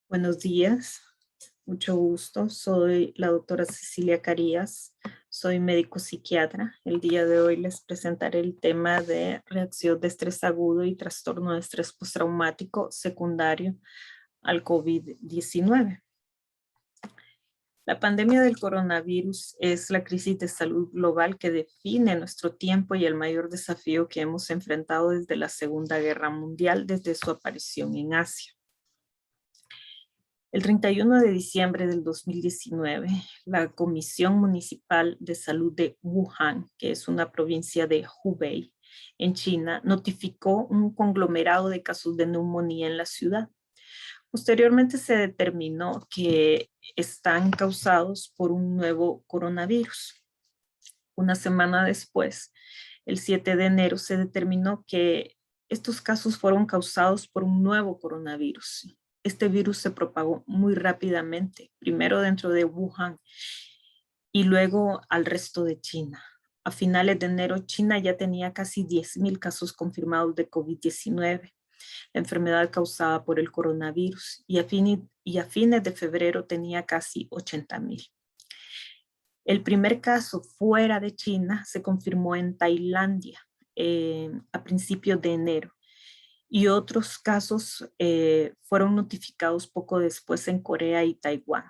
Buenos días, mucho gusto. Soy la doctora Cecilia Carías, soy médico psiquiatra. El día de hoy les presentaré el tema de reacción de estrés agudo y trastorno de estrés postraumático secundario al COVID-19. La pandemia del coronavirus es la crisis de salud global que define nuestro tiempo y el mayor desafío que hemos enfrentado desde la Segunda Guerra Mundial, desde su aparición en Asia. El 31 de diciembre del 2019, la Comisión Municipal de Salud de Wuhan, que es una provincia de Hubei, en China, notificó un conglomerado de casos de neumonía en la ciudad. Posteriormente se determinó que están causados por un nuevo coronavirus. Una semana después, el 7 de enero, se determinó que estos casos fueron causados por un nuevo coronavirus. Este virus se propagó muy rápidamente, primero dentro de Wuhan y luego al resto de China. A finales de enero, China ya tenía casi 10,000 casos confirmados de COVID-19, la enfermedad causada por el coronavirus, y a fines de febrero tenía casi 80,000. El primer caso fuera de China se confirmó en Tailandia a principios de enero, y otros casos fueron notificados poco después en Corea y Taiwán.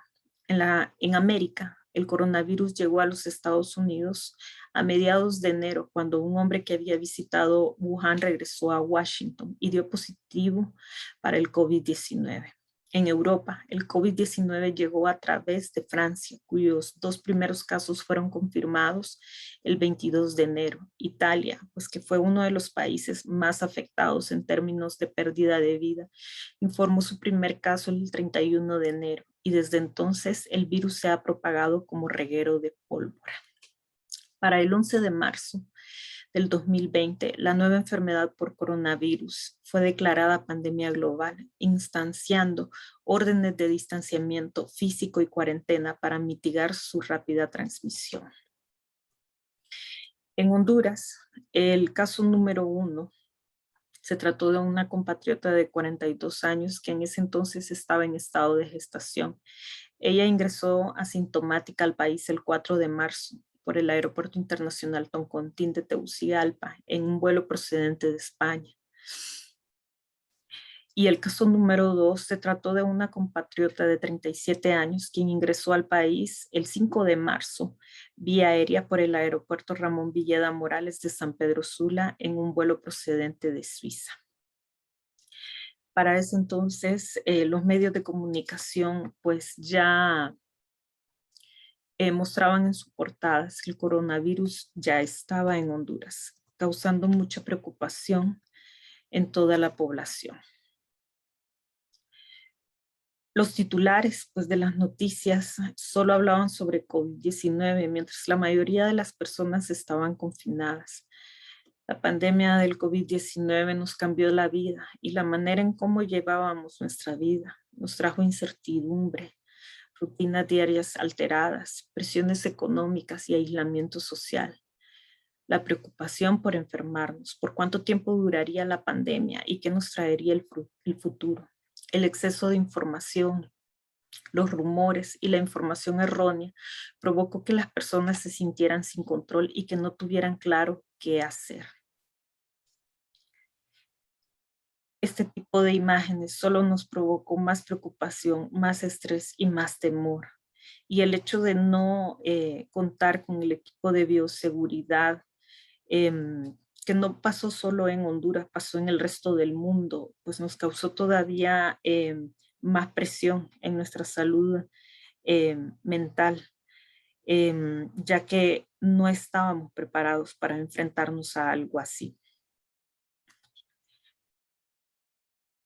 En América, el coronavirus llegó a los Estados Unidos a mediados de enero, cuando un hombre que había visitado Wuhan regresó a Washington y dio positivo para el COVID-19. En Europa, el COVID-19 llegó a través de Francia, cuyos 2 primeros casos fueron confirmados el 22 de enero. Italia, pues que fue uno de los países más afectados en términos de pérdida de vida, informó su primer caso el 31 de enero, y desde entonces el virus se ha propagado como reguero de pólvora. Para el 11 de marzo del 2020, la nueva enfermedad por coronavirus fue declarada pandemia global, instanciando órdenes de distanciamiento físico y cuarentena para mitigar su rápida transmisión. En Honduras, el caso número 1 se trató de una compatriota de 42 años que en ese entonces estaba en estado de gestación. Ella ingresó asintomática al país el 4 de marzo por el Aeropuerto Internacional Toncontín de Tegucigalpa en un vuelo procedente de España. Y el caso número 2 se trató de una compatriota de 37 años quien ingresó al país el 5 de marzo vía aérea por el Aeropuerto Ramón Villeda Morales de San Pedro Sula en un vuelo procedente de Suiza. Para ese entonces, los medios de comunicación pues ya mostraban en sus portadas que el coronavirus ya estaba en Honduras, causando mucha preocupación en toda la población. Los titulares pues, de las noticias solo hablaban sobre COVID-19, mientras la mayoría de las personas estaban confinadas. La pandemia del COVID-19 nos cambió la vida y la manera en cómo llevábamos nuestra vida. Nos trajo incertidumbre, rutinas diarias alteradas, presiones económicas y aislamiento social. La preocupación por enfermarnos, por cuánto tiempo duraría la pandemia y qué nos traería el futuro. El exceso de información, los rumores y la información errónea provocó que las personas se sintieran sin control y que no tuvieran claro qué hacer. Este tipo de imágenes solo nos provocó más preocupación, más estrés y más temor. Y el hecho de no contar con el equipo de bioseguridad, que no pasó solo en Honduras, pasó en el resto del mundo, pues nos causó todavía más presión en nuestra salud mental, ya que no estábamos preparados para enfrentarnos a algo así.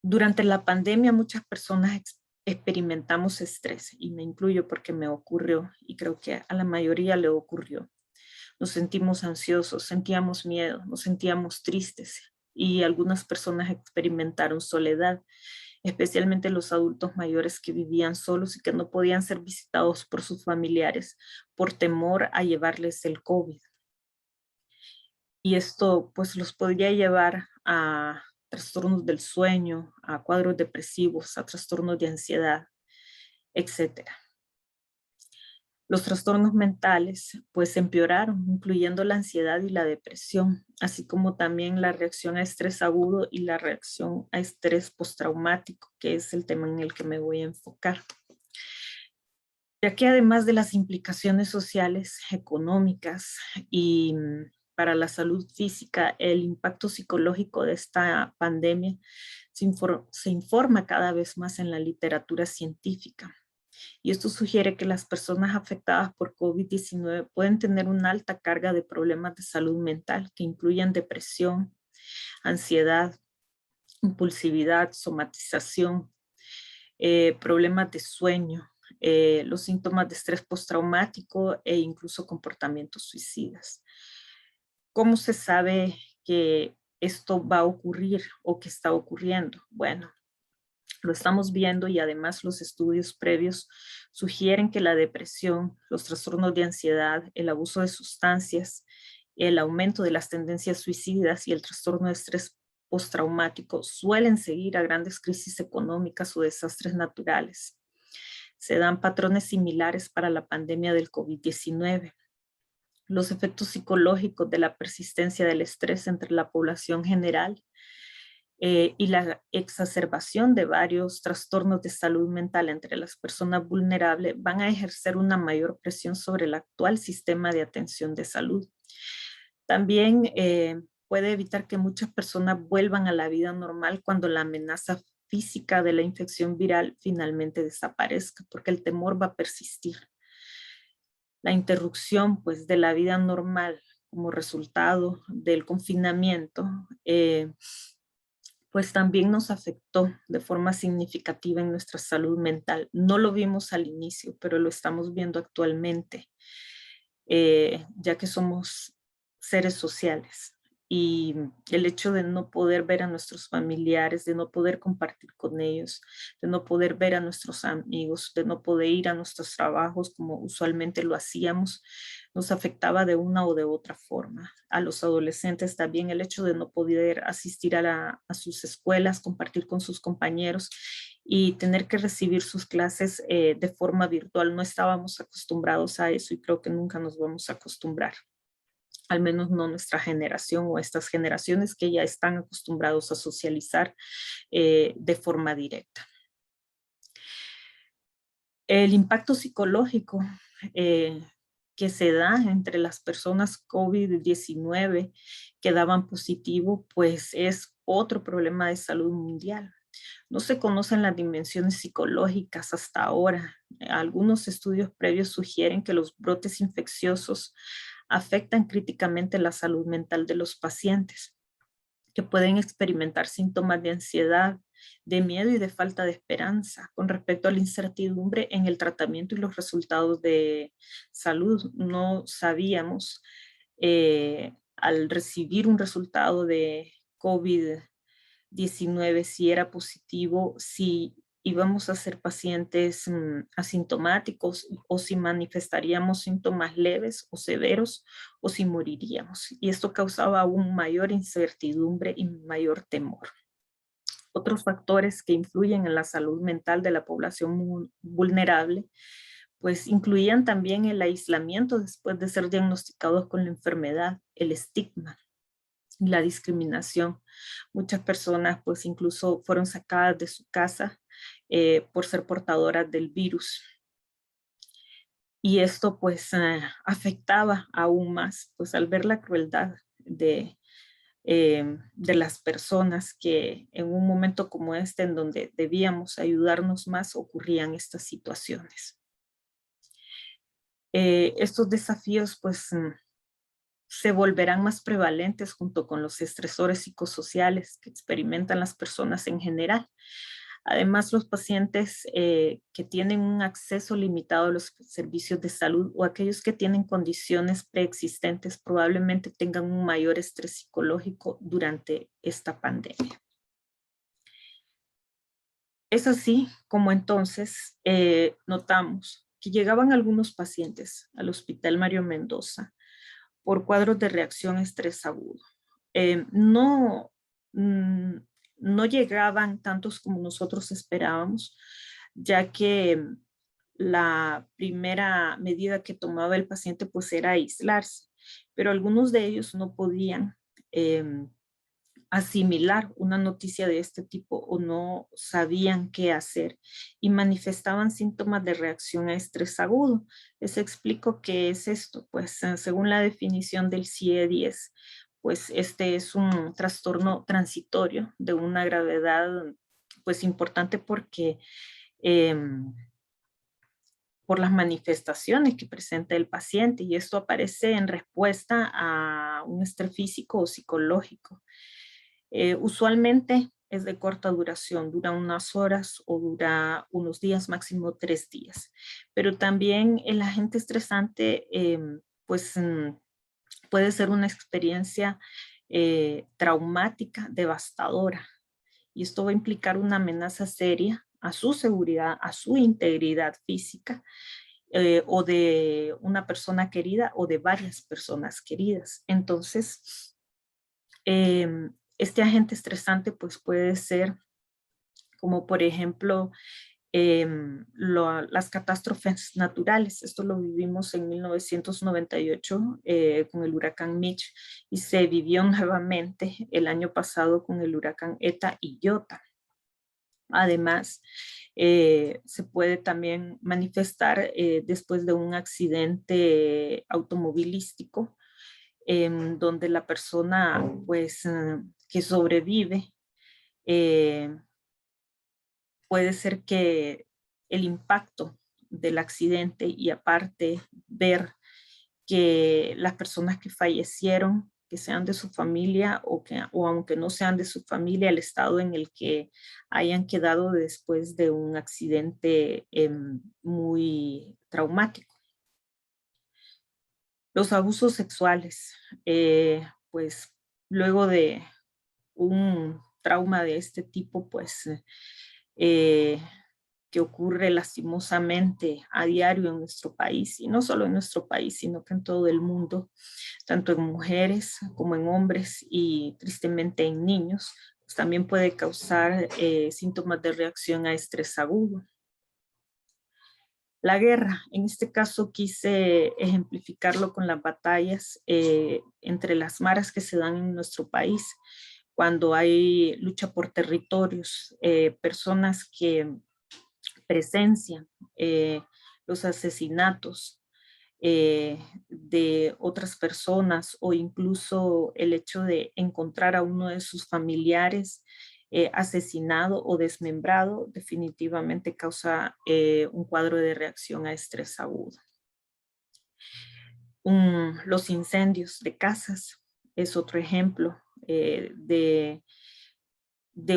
Durante la pandemia muchas personas experimentamos estrés, y me incluyo porque me ocurrió y creo que a la mayoría le ocurrió. Nos sentimos ansiosos, sentíamos miedo, nos sentíamos tristes, y algunas personas experimentaron soledad, especialmente los adultos mayores que vivían solos y que no podían ser visitados por sus familiares por temor a llevarles el COVID. Y esto pues los podría llevar a trastornos del sueño, a cuadros depresivos, a trastornos de ansiedad, etcétera. Los trastornos mentales pues empeoraron, incluyendo la ansiedad y la depresión, así como también la reacción a estrés agudo y la reacción a estrés postraumático, que es el tema en el que me voy a enfocar. Ya que además de las implicaciones sociales, económicas y para la salud física, el impacto psicológico de esta pandemia se informa cada vez más en la literatura científica. Y esto sugiere que las personas afectadas por COVID-19 pueden tener una alta carga de problemas de salud mental que incluyen depresión, ansiedad, impulsividad, somatización, problemas de sueño, los síntomas de estrés postraumático e incluso comportamientos suicidas. ¿Cómo se sabe que esto va a ocurrir o que está ocurriendo? Bueno, lo estamos viendo y además los estudios previos sugieren que la depresión, los trastornos de ansiedad, el abuso de sustancias, el aumento de las tendencias suicidas y el trastorno de estrés postraumático suelen seguir a grandes crisis económicas o desastres naturales. Se dan patrones similares para la pandemia del COVID-19. Los efectos psicológicos de la persistencia del estrés entre la población general y la exacerbación de varios trastornos de salud mental entre las personas vulnerables van a ejercer una mayor presión sobre el actual sistema de atención de salud. También puede evitar que muchas personas vuelvan a la vida normal cuando la amenaza física de la infección viral finalmente desaparezca, porque el temor va a persistir. La interrupción pues, de la vida normal como resultado del confinamiento pues también nos afectó de forma significativa en nuestra salud mental. No lo vimos al inicio, pero lo estamos viendo actualmente, ya que somos seres sociales. Y el hecho de no poder ver a nuestros familiares, de no poder compartir con ellos, de no poder ver a nuestros amigos, de no poder ir a nuestros trabajos como usualmente lo hacíamos, nos afectaba de una o de otra forma. A los adolescentes también el hecho de no poder asistir a sus escuelas, compartir con sus compañeros y tener que recibir sus clases de forma virtual. No estábamos acostumbrados a eso y creo que nunca nos vamos a acostumbrar. Al menos no nuestra generación o estas generaciones que ya están acostumbrados a socializar de forma directa. El impacto psicológico que se da entre las personas COVID-19 que daban positivo, pues es otro problema de salud mundial. No se conocen las dimensiones psicológicas hasta ahora. Algunos estudios previos sugieren que los brotes infecciosos afectan críticamente la salud mental de los pacientes, que pueden experimentar síntomas de ansiedad, de miedo y de falta de esperanza con respecto a la incertidumbre en el tratamiento y los resultados de salud. No sabíamos al recibir un resultado de COVID-19 si era positivo, si íbamos a ser pacientes asintomáticos o si manifestaríamos síntomas leves o severos o si moriríamos. Y esto causaba aún mayor incertidumbre y mayor temor. Otros factores que influyen en la salud mental de la población vulnerable, pues incluían también el aislamiento después de ser diagnosticados con la enfermedad, el estigma, la discriminación. Muchas personas pues incluso fueron sacadas de su casa por ser portadoras del virus. Y esto pues afectaba aún más, pues al ver la crueldad de las personas que en un momento como este, en donde debíamos ayudarnos más, ocurrían estas situaciones. Estos desafíos pues se volverán más prevalentes junto con los estresores psicosociales que experimentan las personas en general. Además, los pacientes que tienen un acceso limitado a los servicios de salud o aquellos que tienen condiciones preexistentes probablemente tengan un mayor estrés psicológico durante esta pandemia. Es así como entonces notamos que llegaban algunos pacientes al Hospital Mario Mendoza por cuadros de reacción a estrés agudo. No no llegaban tantos como nosotros esperábamos, ya que la primera medida que tomaba el paciente pues era aislarse, pero algunos de ellos no podían asimilar una noticia de este tipo o no sabían qué hacer y manifestaban síntomas de reacción a estrés agudo. Les explico qué es esto. Pues según la definición del CIE-10, pues este es un trastorno transitorio de una gravedad pues importante porque eh, por las manifestaciones que presenta el paciente y esto aparece en respuesta a un estrés físico o psicológico. Usualmente es de corta duración, dura unas horas o dura unos días, máximo 3 días. Pero también el agente estresante pues puede ser una experiencia traumática, devastadora. Y esto va a implicar una amenaza seria a su seguridad, a su integridad física o de una persona querida o de varias personas queridas. Entonces, este agente estresante pues puede ser como por ejemplo las catástrofes naturales. Esto lo vivimos en 1998 con el huracán Mitch y se vivió nuevamente el año pasado con el huracán Eta y Iota. Además, se puede también manifestar después de un accidente automovilístico donde la persona pues que sobrevive puede ser que el impacto del accidente y aparte ver que las personas que fallecieron, que sean de su familia o aunque no sean de su familia, el estado en el que hayan quedado después de un accidente muy traumático. Los abusos sexuales, pues luego de un trauma de este tipo, pues eh, que ocurre lastimosamente a diario en nuestro país, y no solo en nuestro país, sino que en todo el mundo, tanto en mujeres como en hombres y tristemente en niños, pues también puede causar síntomas de reacción a estrés agudo. La guerra, en este caso quise ejemplificarlo con las batallas entre las maras que se dan en nuestro país, cuando hay lucha por territorios, personas que presencian los asesinatos de otras personas o incluso el hecho de encontrar a uno de sus familiares asesinado o desmembrado, definitivamente causa un cuadro de reacción a estrés agudo. Los incendios de casas es otro ejemplo de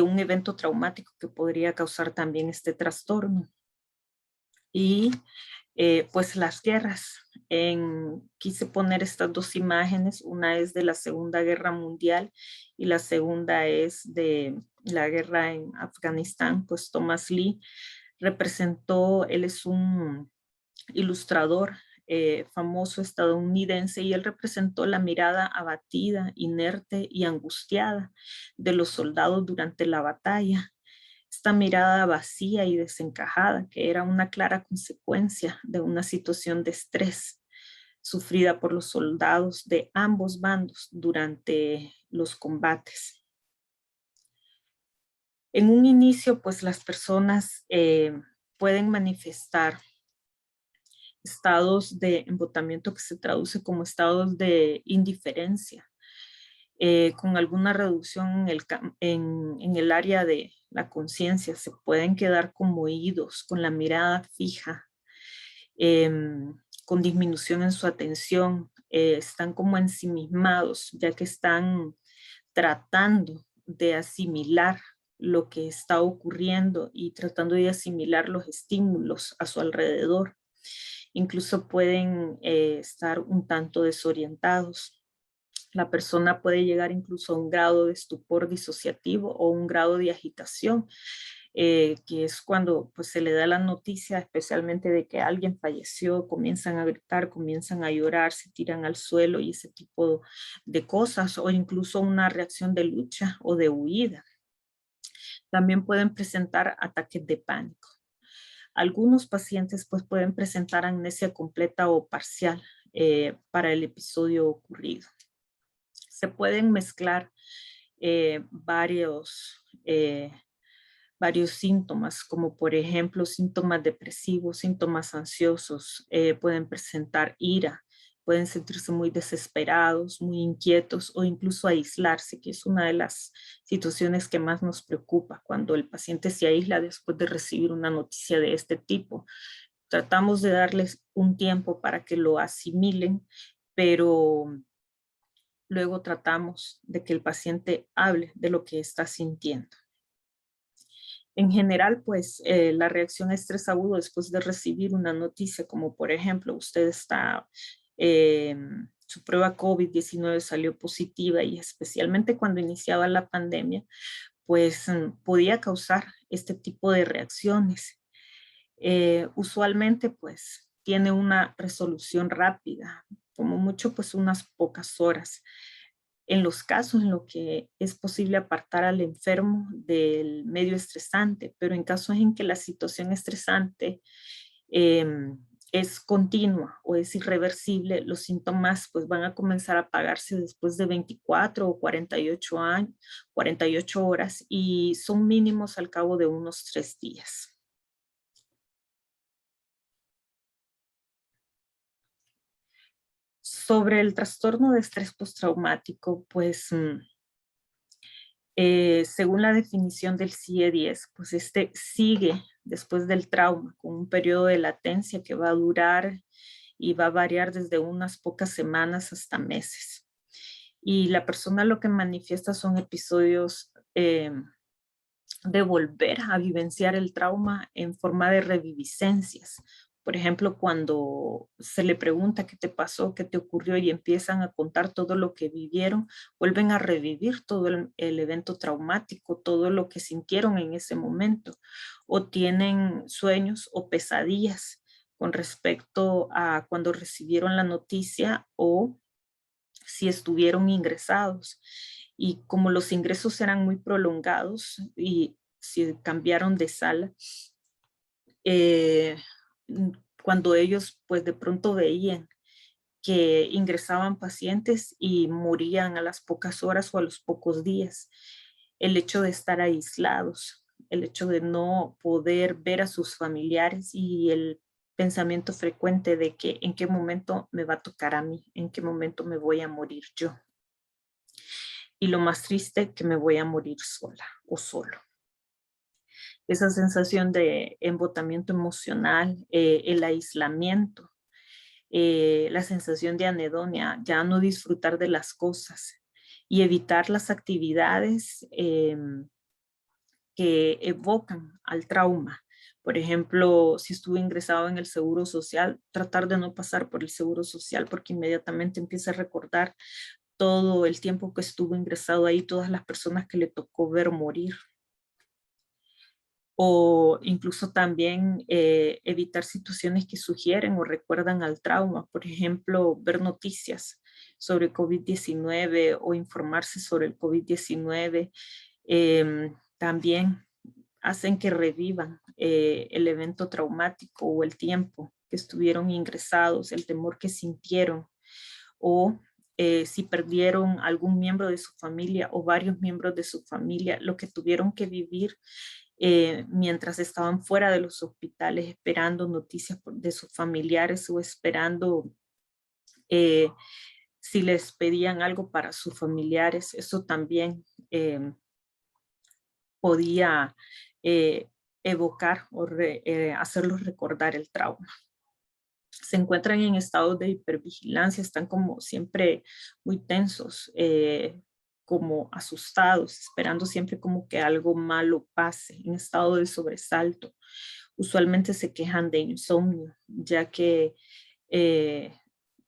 un evento traumático que podría causar también este trastorno. Y pues las guerras. Quise poner estas dos imágenes, una es de la Segunda Guerra Mundial y la segunda es de la guerra en Afganistán. Pues Thomas Lee representó, él es un ilustrador famoso estadounidense y él representó la mirada abatida, inerte y angustiada de los soldados durante la batalla. Esta mirada vacía y desencajada, que era una clara consecuencia de una situación de estrés sufrida por los soldados de ambos bandos durante los combates. En un inicio, pues las personas pueden manifestar estados de embotamiento que se traduce como estados de indiferencia, con alguna reducción en el área de la conciencia. Se pueden quedar conmovidos, con la mirada fija, con disminución en su atención, están como ensimismados, ya que están tratando de asimilar lo que está ocurriendo y tratando de asimilar los estímulos a su alrededor. Incluso pueden estar un tanto desorientados. La persona puede llegar incluso a un grado de estupor disociativo o un grado de agitación, que es cuando pues, se le da la noticia, especialmente de que alguien falleció, comienzan a gritar, comienzan a llorar, se tiran al suelo y ese tipo de cosas, o incluso una reacción de lucha o de huida. También pueden presentar ataques de pánico. Algunos pacientes pues, pueden presentar amnesia completa o parcial para el episodio ocurrido. Se pueden mezclar varios síntomas, como por ejemplo síntomas depresivos, síntomas ansiosos, pueden presentar ira, pueden sentirse muy desesperados, muy inquietos o incluso aislarse, que es una de las situaciones que más nos preocupa cuando el paciente se aísla después de recibir una noticia de este tipo. Tratamos de darles un tiempo para que lo asimilen, pero luego tratamos de que el paciente hable de lo que está sintiendo. En general, pues la reacción a estrés agudo después de recibir una noticia, como por ejemplo, usted está, su prueba COVID-19 salió positiva y especialmente cuando iniciaba la pandemia, pues podía causar este tipo de reacciones. Usualmente, pues tiene una resolución rápida, como mucho, pues unas pocas horas en los casos en los que es posible apartar al enfermo del medio estresante, pero en casos en que la situación estresante eh, es continua o es irreversible, los síntomas pues van a comenzar a apagarse después de 24 o 48 horas y son mínimos al cabo de unos 3 días. Sobre el trastorno de estrés postraumático, pues según la definición del CIE-10, pues este sigue después del trauma con un periodo de latencia que va a durar y va a variar desde unas pocas semanas hasta meses. Y la persona lo que manifiesta son episodios de volver a vivenciar el trauma en forma de reviviscencias. Por ejemplo, cuando se le pregunta qué te pasó, qué te ocurrió y empiezan a contar todo lo que vivieron, vuelven a revivir todo el evento traumático, todo lo que sintieron en ese momento, o tienen sueños o pesadillas con respecto a cuando recibieron la noticia o si estuvieron ingresados. Y como los ingresos eran muy prolongados y si cambiaron de sala, eh, cuando ellos pues de pronto veían que ingresaban pacientes y morían a las pocas horas o a los pocos días, el hecho de estar aislados, el hecho de no poder ver a sus familiares y el pensamiento frecuente de que en qué momento me va a tocar a mí, en qué momento me voy a morir yo. Y lo más triste, que me voy a morir sola o solo. Esa sensación de embotamiento emocional, el aislamiento, la sensación de anedonia, ya no disfrutar de las cosas y evitar las actividades que evocan al trauma. Por ejemplo, si estuve ingresado en el seguro social, tratar de no pasar por el seguro social porque inmediatamente empieza a recordar todo el tiempo que estuvo ingresado ahí, todas las personas que le tocó ver morir. O incluso también evitar situaciones que sugieren o recuerdan al trauma. Por ejemplo, ver noticias sobre COVID-19 o informarse sobre el COVID-19 también hacen que revivan el evento traumático o el tiempo que estuvieron ingresados, el temor que sintieron o si perdieron algún miembro de su familia o varios miembros de su familia, lo que tuvieron que vivir mientras estaban fuera de los hospitales esperando noticias de sus familiares o esperando eh, si les pedían algo para sus familiares. Eso también podía evocar o hacerlos recordar el trauma. Se encuentran en estados de hipervigilancia, están como siempre muy tensos, como asustados, esperando siempre como que algo malo pase, en estado de sobresalto. Usualmente se quejan de insomnio, ya que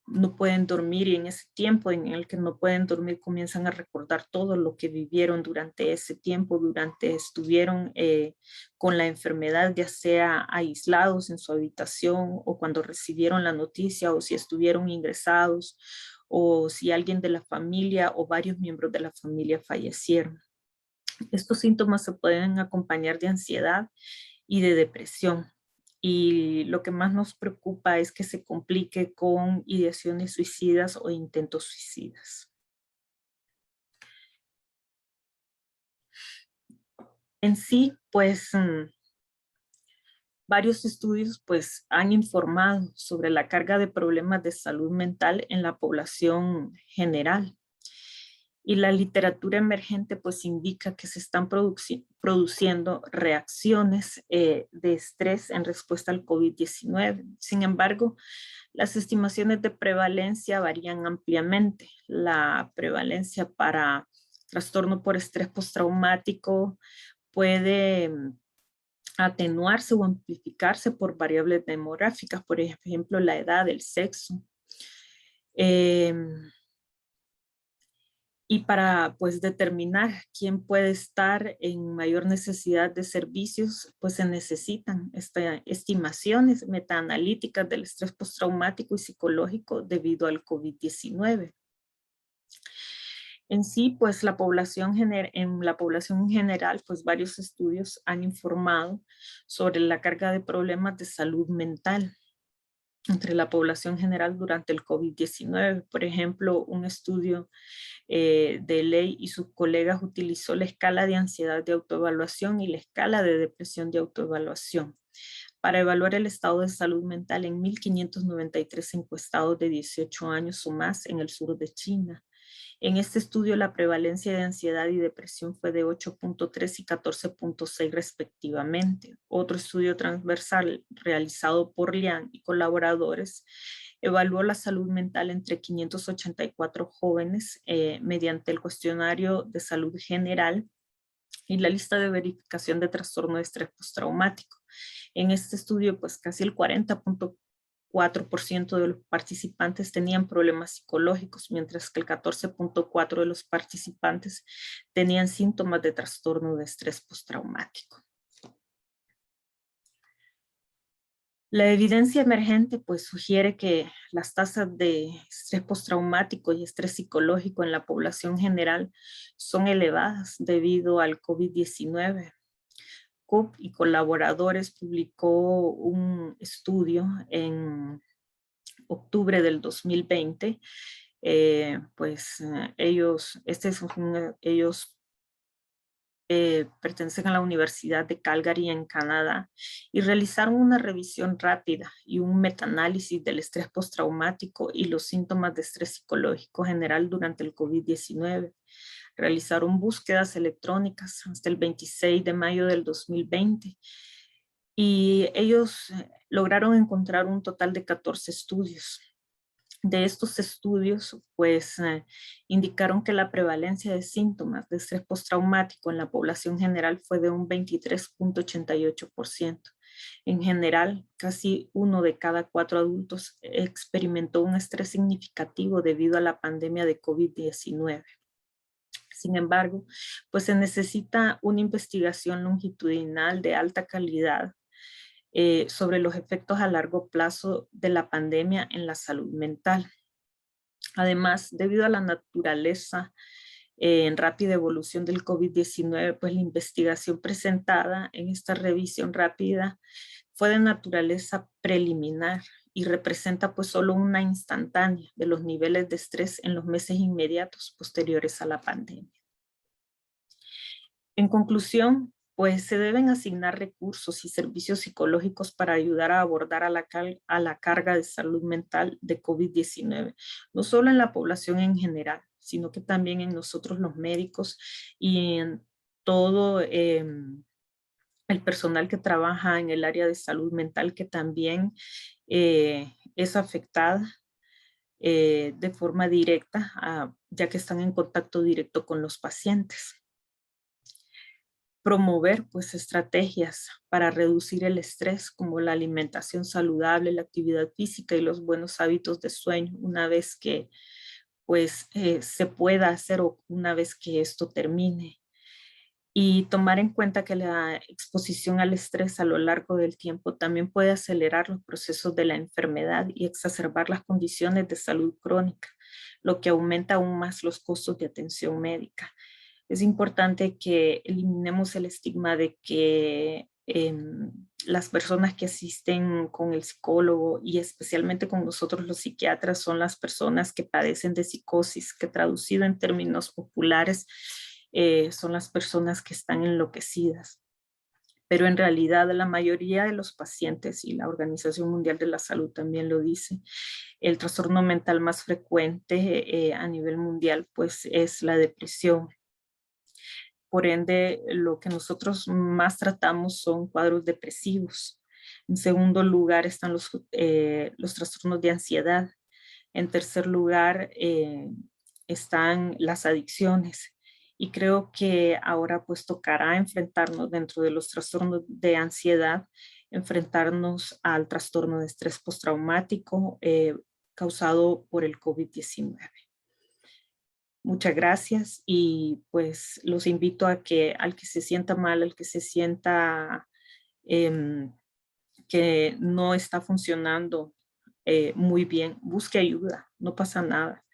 no pueden dormir y en ese tiempo en el que no pueden dormir comienzan a recordar todo lo que vivieron durante ese tiempo, durante estuvieron con la enfermedad, ya sea aislados en su habitación o cuando recibieron la noticia o si estuvieron ingresados o si alguien de la familia o varios miembros de la familia fallecieron. Estos síntomas se pueden acompañar de ansiedad y de depresión. Y lo que más nos preocupa es que se complique con ideaciones suicidas o intentos suicidas. En sí, pues varios estudios pues han informado sobre la carga de problemas de salud mental en la población general. Y la literatura emergente pues indica que se están produciendo reacciones de estrés en respuesta al COVID-19. Sin embargo, las estimaciones de prevalencia varían ampliamente. La prevalencia para trastorno por estrés postraumático puede atenuarse o amplificarse por variables demográficas, por ejemplo, la edad, el sexo. Eh, y para pues determinar quién puede estar en mayor necesidad de servicios, pues se necesitan estimaciones metaanalíticas del estrés postraumático y psicológico debido al COVID-19. En sí, pues en la población en general, pues varios estudios han informado sobre la carga de problemas de salud mental entre la población general durante el COVID-19. Por ejemplo, un estudio de Ley y sus colegas utilizó la escala de ansiedad de autoevaluación y la escala de depresión de autoevaluación para evaluar el estado de salud mental en 1.593 encuestados de 18 años o más en el sur de China. En este estudio, la prevalencia de ansiedad y depresión fue de 8.3 y 14.6 respectivamente. Otro estudio transversal realizado por Liang y colaboradores evaluó la salud mental entre 584 jóvenes mediante el cuestionario de salud general y la lista de verificación de trastorno de estrés postraumático. En este estudio, pues casi el 40.4% de los participantes tenían problemas psicológicos, mientras que el 14.4% de los participantes tenían síntomas de trastorno de estrés postraumático. La evidencia emergente pues sugiere que las tasas de estrés postraumático y estrés psicológico en la población general son elevadas debido al COVID-19. Cook y colaboradores publicó un estudio en octubre del 2020. Ellos pertenecen a la Universidad de Calgary en Canadá y realizaron una revisión rápida y un metaanálisis del estrés postraumático y los síntomas de estrés psicológico general durante el COVID-19. Realizaron búsquedas electrónicas hasta el 26 de mayo del 2020 y ellos lograron encontrar un total de 14 estudios. De estos estudios, pues indicaron que la prevalencia de síntomas de estrés postraumático en la población general fue de un 23.88%. En general, casi 1 de cada 4 adultos experimentó un estrés significativo debido a la pandemia de COVID-19. Sin embargo, pues se necesita una investigación longitudinal de alta calidad sobre los efectos a largo plazo de la pandemia en la salud mental. Además, debido a la naturaleza en rápida evolución del COVID-19, pues la investigación presentada en esta revisión rápida fue de naturaleza preliminar y representa pues solo una instantánea de los niveles de estrés en los meses inmediatos posteriores a la pandemia. En conclusión, pues se deben asignar recursos y servicios psicológicos para ayudar a abordar a la carga de salud mental de COVID-19, no solo en la población en general, sino que también en nosotros los médicos y en todo el personal que trabaja en el área de salud mental que también es afectada de forma directa, ya que están en contacto directo con los pacientes. Promover pues estrategias para reducir el estrés como la alimentación saludable, la actividad física y los buenos hábitos de sueño una vez que pues se pueda hacer o una vez que esto termine. Y tomar en cuenta que la exposición al estrés a lo largo del tiempo también puede acelerar los procesos de la enfermedad y exacerbar las condiciones de salud crónica, lo que aumenta aún más los costos de atención médica. Es importante que eliminemos el estigma de que las personas que asisten con el psicólogo y especialmente con nosotros los psiquiatras son las personas que padecen de psicosis, que traducido en términos populares son las personas que están enloquecidas. Pero en realidad la mayoría de los pacientes, y la Organización Mundial de la Salud también lo dice, el trastorno mental más frecuente a nivel mundial pues es la depresión. Por ende, lo que nosotros más tratamos son cuadros depresivos. En segundo lugar están los trastornos de ansiedad. En tercer lugar están las adicciones. Y creo que ahora pues tocará enfrentarnos dentro de los trastornos de ansiedad, enfrentarnos al trastorno de estrés postraumático causado por el COVID-19. Muchas gracias y pues los invito a que al que se sienta mal, al que se sienta em, que no está funcionando muy bien, busque ayuda, no pasa nada.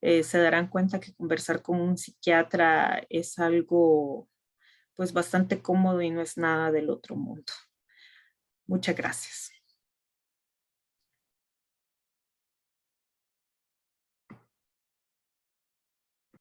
Se darán cuenta que conversar con un psiquiatra es algo pues bastante cómodo y no es nada del otro mundo. Muchas gracias.